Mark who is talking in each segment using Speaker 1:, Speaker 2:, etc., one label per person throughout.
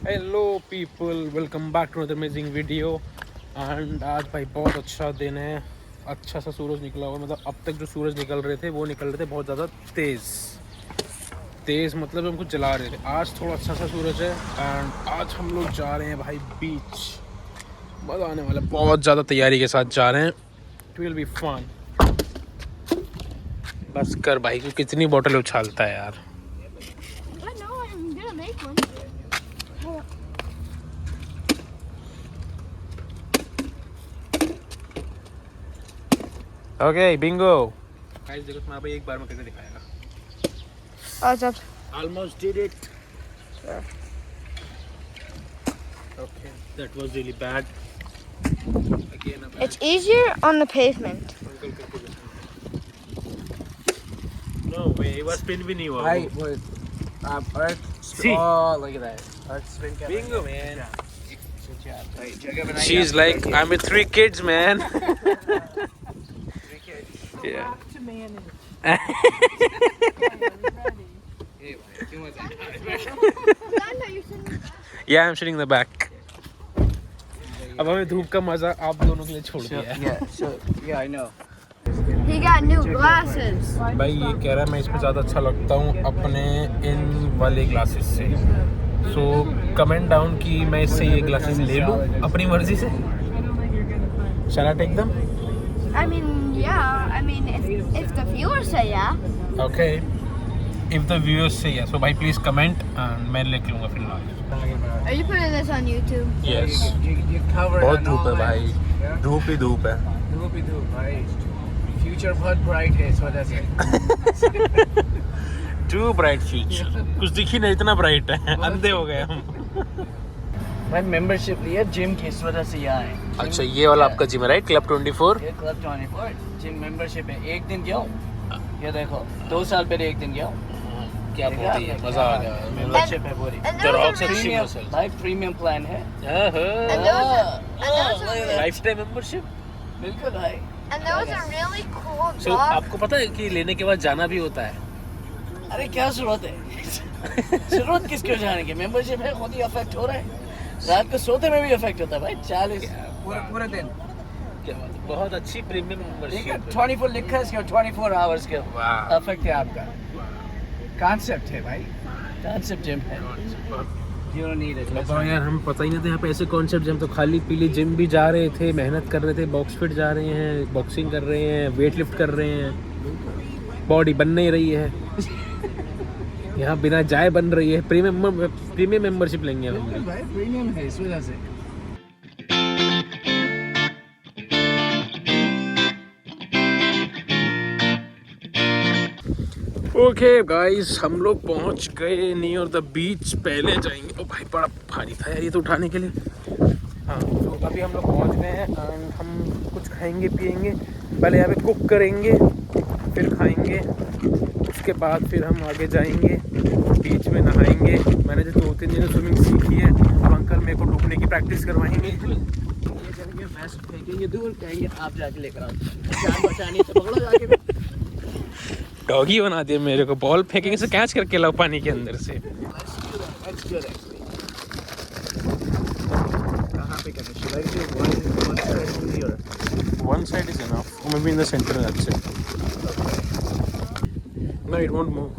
Speaker 1: Hello people, welcome back to another amazing video. And आज भाई बहुत अच्छा दिन है, अच्छा सा सूरज निकला हुआ। मतलब अब तक जो सूरज निकल रहे थे वो निकल रहे थे बहुत ज़्यादा तेज़ तेज़, मतलब हमको जला रहे थे। आज थोड़ा अच्छा सा सूरज है एंड आज हम लोग जा रहे हैं भाई बीच। मज़ा आने वाला है, बहुत ज़्यादा तैयारी के साथ जा रहे हैं। It will be fun. बस कर भाई, को कितनी बोतल उछालता है यार। ओके बिंगो गाइस, देखो तुम्हारा भाई एक बार में कैसे दिखाएगा।
Speaker 2: अच्छा,
Speaker 1: Almost did it.
Speaker 2: sure.
Speaker 1: Okay, that was really bad. Again, a bad.
Speaker 2: It's easier on the pavement.
Speaker 1: No way, it was spin भी नहीं हुआ।
Speaker 3: Right, with Earth.
Speaker 1: See.
Speaker 3: Oh, look at that. Earth spin.
Speaker 1: Bingo, man.
Speaker 3: Good job. Wait, check it out.
Speaker 1: She's like, I'm with 3 kids, man.
Speaker 3: 3 kids.
Speaker 1: Yeah.
Speaker 4: To manage.
Speaker 3: Hey, too much.
Speaker 1: Yeah, I'm sitting in the back. अब हमें धूप का मजा आप दोनों के लिए छोड़ दिया है।
Speaker 3: Yeah, I know.
Speaker 2: He got new glasses.
Speaker 1: भाई ये कह रहा है मैं इस पे ज़्यादा अच्छा लगता हूँ अपने इन वाले ग्लासेस से। सो कमेंट डाउन कि मैं इससे ये ग्लासेस ले लूँ अपनी मर्जी से। Shall I take them?
Speaker 2: I mean, yeah. I mean, if the viewers say yeah.
Speaker 1: Okay. If the viewers say yes, so भाई please comment and मैं लेके लूँगा फिलहाल।
Speaker 2: Are you putting this on YouTube?
Speaker 1: Yes.
Speaker 3: You covered.
Speaker 1: बहुत
Speaker 3: on
Speaker 1: धूप है
Speaker 3: all
Speaker 1: भाई,
Speaker 3: ends. Yeah?
Speaker 1: धूप ही धूप है।
Speaker 3: धूप ही धूप भाई. Future बहुत bright है, so that's it.
Speaker 1: Too bright future. कुछ दिख ही नहीं, इतना bright है, अंधे हो गए हम।
Speaker 3: मैं membership लिया जिम की, इस वजह से यहाँ है.
Speaker 1: अच्छा ये वाला आपका जिम है राइट, क्लब 24?
Speaker 3: ये क्लब 24 जिम membership है. एक दिन गया हूँ. ये देखो 2 साल पहले एक दिन गया हूँ.
Speaker 1: क्या बात है, मजा आ गया।
Speaker 3: membership है पूरी.
Speaker 2: And
Speaker 1: The
Speaker 2: those
Speaker 1: rocks
Speaker 2: are
Speaker 1: are
Speaker 2: really,
Speaker 1: cheap.
Speaker 3: भाई प्रीमियम प्लान है.
Speaker 2: and those are really,
Speaker 1: Lifetime membership?
Speaker 3: बिल्कुल भाई.
Speaker 2: and those are really cool
Speaker 1: So
Speaker 2: dogs.
Speaker 1: आपको पता है कि लेने के बाद जाना भी होता है?
Speaker 3: अरे क्या जरूरत है? जरूरत किसको जाने की? मेंबरशिप है, खुद ही अफेक्ट हो रहा है. रात को सोते में भी अफेक्ट होता है भाई. 40 पूरे दिन.
Speaker 1: क्या बात है, बहुत अच्छी प्रीमियम
Speaker 3: ठीक है,
Speaker 1: मेंबरशिप।
Speaker 3: 24 लिखा है इसके 24 आवर्स के
Speaker 1: वाह।
Speaker 3: अफेक्ट है आपका. कॉन्सेप्ट है भाई. कॉन्सेप्ट जिम है. You don't need it.
Speaker 1: बताओ यार, हम पता ही नहीं था यहाँ पे ऐसे कॉन्सेप्ट। हम तो खाली पीली जिम भी जा रहे थे, मेहनत कर रहे थे, बॉक्स फिट जा रहे हैं, बॉक्सिंग कर रहे हैं, वेट लिफ्ट कर रहे हैं, बॉडी बन नहीं रही है। यहाँ बिना जाए बन रही है। प्रीमियम मेंबरशिप लेंगे हम
Speaker 3: बिल्कुल भाई, प्रीमियम है इस वजह से.
Speaker 1: ओके गाइस, हम लोग पहुंच गए नियर द बीच। पहले जाएंगे, ओ भाई बड़ा भारी था यार ये तो उठाने के लिए। हाँ, तो अभी हम लोग पहुंच गए हैं एंड हम कुछ खाएंगे पिएंगे। पहले यहाँ पे कुक करेंगे, फिर खाएंगे, उसके बाद फिर हम आगे जाएंगे, बीच में नहाएंगे। मैंने जो 2-3 दिन स्विमिंग सीखी है, अब अंकल मेरे को डूबने की प्रैक्टिस करवाएंगे।
Speaker 3: ये करेंगे, वेस्ट फेंकेंगे दूर, कहेंगे आप जाके लेकर आओ. जान बचानी तो पकड़ो जाके.
Speaker 1: डॉगी बना दिया मेरे को। बॉल फेंकेंगे से कैच करके लाओ पानी के अंदर से।
Speaker 3: Let's do that. कहाँ पे करना? Should I do one side only or?
Speaker 1: One side is enough, or maybe in the center, that's it. No, it won't move.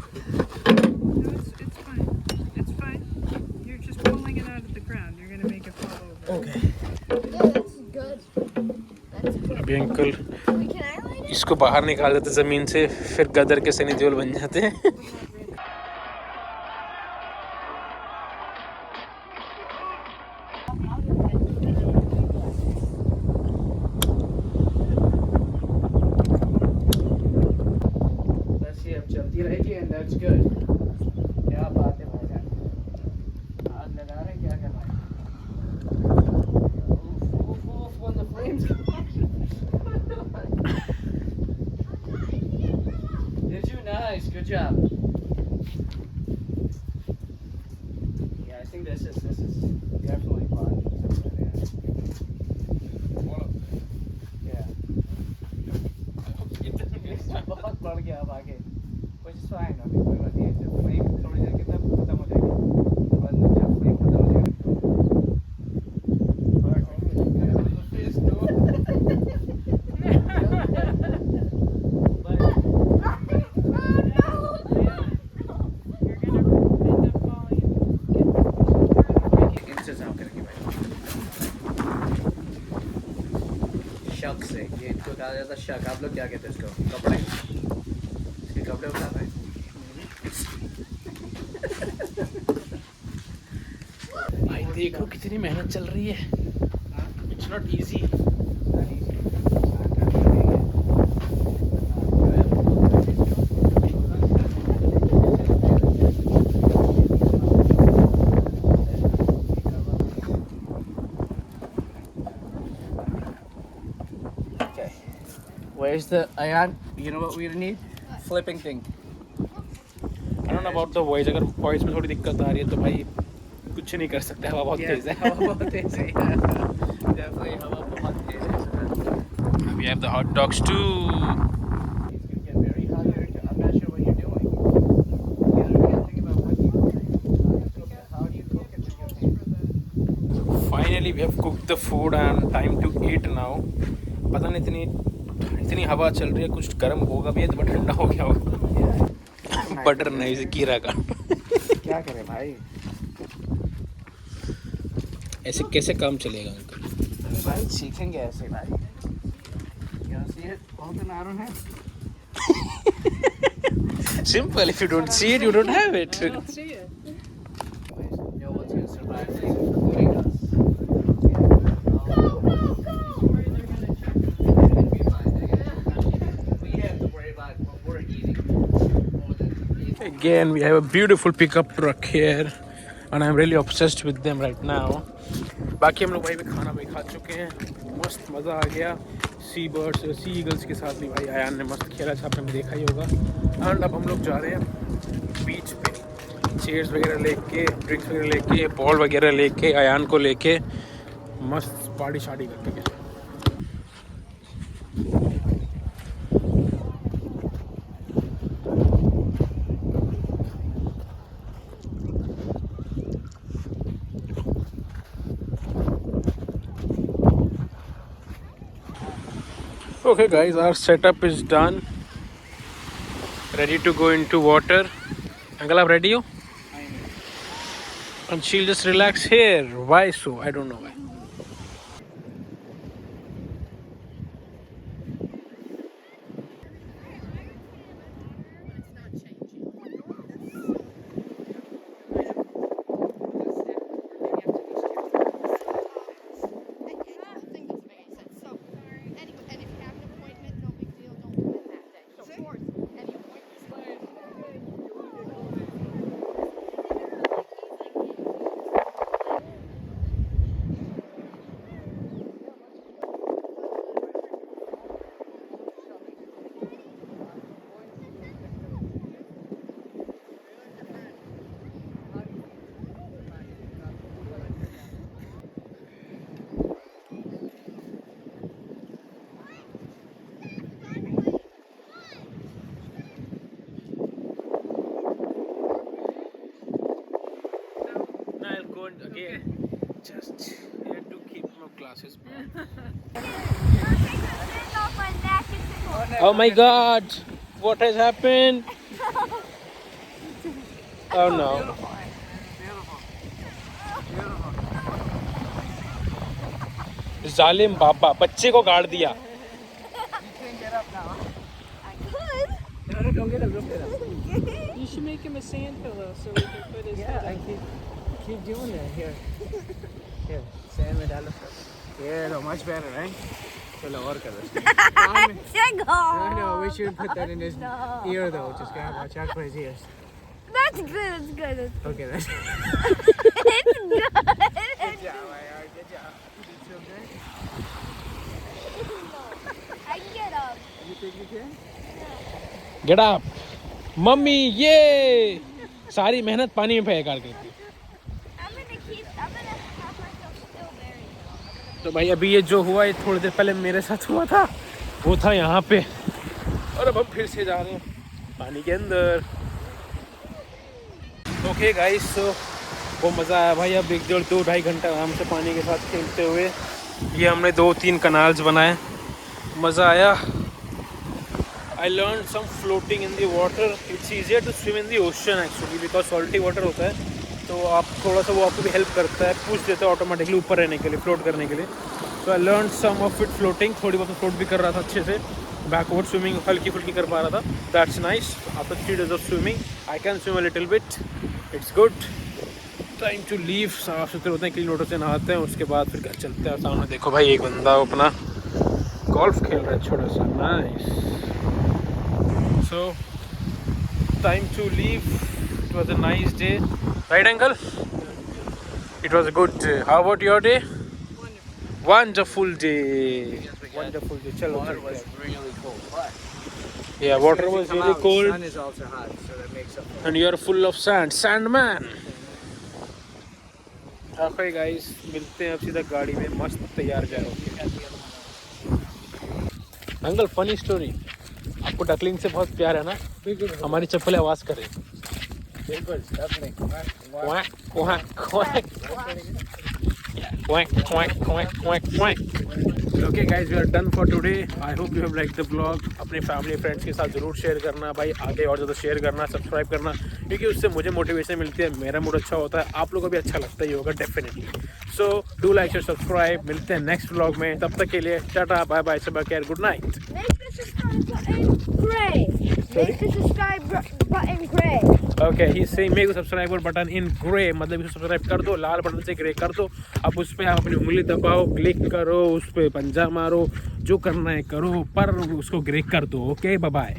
Speaker 4: No, it's fine. It's fine. You're just pulling it out of the ground. You're gonna make it fall over.
Speaker 1: Okay.
Speaker 2: Yeah, that's good. That's good.
Speaker 1: अभी uncle
Speaker 2: Wait, can I light it?
Speaker 1: इसको बाहर निकाल देते ज़मीन से, फिर गदर के सनी देओल बन जाते हैं।
Speaker 3: बस ये अब चलती रहेगी and that's good. क्या बात है भाईजान. आग लगा रहे हैं, क्या कर रहे हैं? Oof, when the flames come on. Did you? Nice, good job. Yeah, I think this is definitely fun. Yeah. बहुत बढ़ गया अब आगे. Which is fine, अभी कोई बात नहीं है. जब flame थोड़ी देर के तब खत्म हो जाएगी. बस जब flame खत्म हो जाएगी इसको कहा जाता है शक। आप लोग क्या कहते हैं इसको? कपड़े, इसके कपड़े उठाते हैं।
Speaker 1: भाई देखो कितनी मेहनत चल रही है, it's not easy.
Speaker 3: Where's the Ayan? You know what we need? Flipping thing.
Speaker 1: I don't know about the voice, अगर वॉइस में थोड़ी दिक्कत आ रही है तो भाई कुछ नहीं कर सकते, हवा बहुत तेज है।
Speaker 3: हवा बहुत तेज है। Definitely हवा बहुत तेज है।
Speaker 1: We have the hot dogs too.
Speaker 3: It's gonna get very hot here. I'm not sure what you're doing. You gotta think about what you're doing. How do you cook it with your hands?
Speaker 1: Finally we have cooked the food and time to eat now. पता नहीं इतनी हवा चल रही है, कुछ गर्म होगा भी है तो ठंडा हो गया होगा। बटर नहीं से कीरा का।
Speaker 3: क्या करें भाई?
Speaker 1: ऐसे कैसे काम चलेगा अंकल?
Speaker 3: भाई सीखेंगे ऐसे भाई। You wanna see it? Open, I don't have.
Speaker 1: Simple, if you don't see it, you don't have it.
Speaker 4: I don't see it.
Speaker 3: You know what's gonna survive this, including us. We have to worry about what we're eating more than eating.
Speaker 1: Again, we have a beautiful pickup truck here, and I'm really obsessed with them right now. बाकी हम लोग भाई भी खाना भी खा चुके हैं, मस्त मज़ा आ गया। सी बर्ड्स और सी ईगल्स के साथ भी भाई आयान ने मस्त खेला, आपने भी देखा ही होगा। एंड अब हम लोग जा रहे हैं बीच पे, चेयर्स वगैरह लेके, ड्रिंक्स वगैरह लेके, बॉल वगैरह लेके, आयान को लेके मस्त पार्टी शार्टी करके। Okay guys, our setup is done, ready to go into water. Uncle, आप ready हो? And she'll just relax here. Why so? I don't know why. Again, just here to keep my glasses back. Oh my God! What has happened? Oh no! जालिम बाबा, बच्चे को गाड़ दिया।
Speaker 4: You should make him a sand pillow so we can put his head up.
Speaker 3: Keep doing that. Here. Here. Sand में डालो. Yeah, no, much better, right? चलो और कर दो. No, we should put that in his ear though. Just gotta watch out for his ears.
Speaker 2: That's good. That's good.
Speaker 3: Okay, that's
Speaker 2: It's good.
Speaker 3: good job, IR. Good job. You feel good?
Speaker 2: I can get up.
Speaker 3: You think you can?
Speaker 1: Get up, mummy. ये सारी मेहनत पानी में फेंक कर दी।
Speaker 2: I'm gonna have myself still buried.
Speaker 1: तो भाई अभी ये जो हुआ, ये थोड़ी देर पहले मेरे साथ हुआ था, वो था यहाँ पे, और अब हम फिर से जा रहे हैं पानी के अंदर। ओके गाइस, सो वो मज़ा आया भाई। अब 1-2 घंटा आराम से पानी के साथ खेलते हुए ये हमने 2-3 कनाल्स बनाए, मज़ा आया। I learned some floating in the water. It's easier to swim in the ocean actually because salty water होता है, तो आप थोड़ा सा वो आपको भी हेल्प करता है, पुश देता है ऑटोमेटिकली ऊपर रहने के लिए, फ्लोट करने के लिए। So I learn some of it floating, थोड़ी बहुत फ्लोट भी कर रहा था अच्छे से। बैकवर्ड स्विमिंग हल्की फुल्की कर पा रहा था। That's nice. After 3 days of swimming I can swim a little bit, it's good. Time to leave. साफ सुथरे होते हैं, क्लीन वाटर से नहाते हैं, उसके बाद फिर घर चलते हैं। और सामने देखो भाई एक बंदा अपना गोल्फ खेल रहा है छोटा सा, nice. So time to leave. It was a nice day, right uncle? It was a good day. How about your day? Wonderful day. Wonderful day. Chalo,
Speaker 3: Water
Speaker 1: chalo.
Speaker 3: was really cold. But
Speaker 1: Yeah, water
Speaker 3: as soon as
Speaker 1: was
Speaker 3: you come
Speaker 1: really
Speaker 3: out,
Speaker 1: cold.
Speaker 3: The sun is also hot, so that makes up.
Speaker 1: And you are full of sand. Sandman. Okay guys, मिलते हैं अब सीधा गाड़ी में मस्त तैयार जा रहे अंकल फनी स्टोरी, आपको डकलिंग से बहुत प्यार है ना? हमारी चप्पलें आवाज़ करे।
Speaker 3: बिल्कुल, definitely.
Speaker 1: Quack, quack, quack. Quack, quack, quack, quack, quack. Okay guys, we are done for today. I hope you have liked the vlog. अपने फैमिली फ्रेंड्स के साथ ज़रूर शेयर करना भाई, आगे और ज़्यादा शेयर करना, सब्सक्राइब करना, क्योंकि उससे मुझे मोटिवेशन मिलती है, मेरा मूड अच्छा होता है, आप लोगों को भी अच्छा लगता ही होगा definitely. So do like share subscribe. मिलते हैं नेक्स्ट व्लॉग में, तब तक के लिए टाटा बाय बाय, सबा care, good night.
Speaker 2: Make the subscribe button gray.
Speaker 1: Okay he saying make the subscriber button in grey, मतलब इसे सब्सक्राइब कर दो, लाल बटन से ग्रे कर दो। अब उस पर आप अपनी उंगली दबाओ, क्लिक करो, उस पर पंजा मारो, जो करना है करो, पर उसको ग्रे कर दो। Okay bye bye.